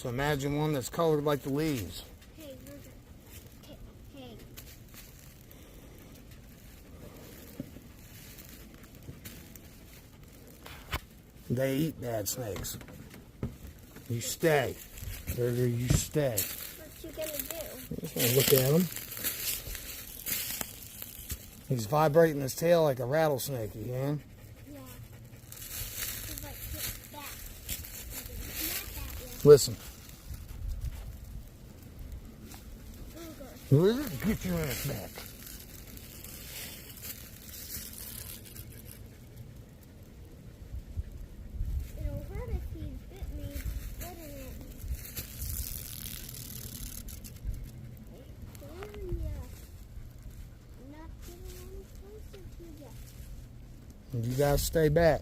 So imagine one that's colored like the leaves. Hey, Roger. Hey. They eat bad snakes. You stay. Burger, you stay. What you gonna do? Just want to look at him. He's vibrating his tail like a rattlesnake, you can. Yeah. He's like, hit back. Not that yet. Listen. Ruger. Get your ass back. It'll hurt if he bit me, wouldn't it? Not getting any closer to you. You guys stay back.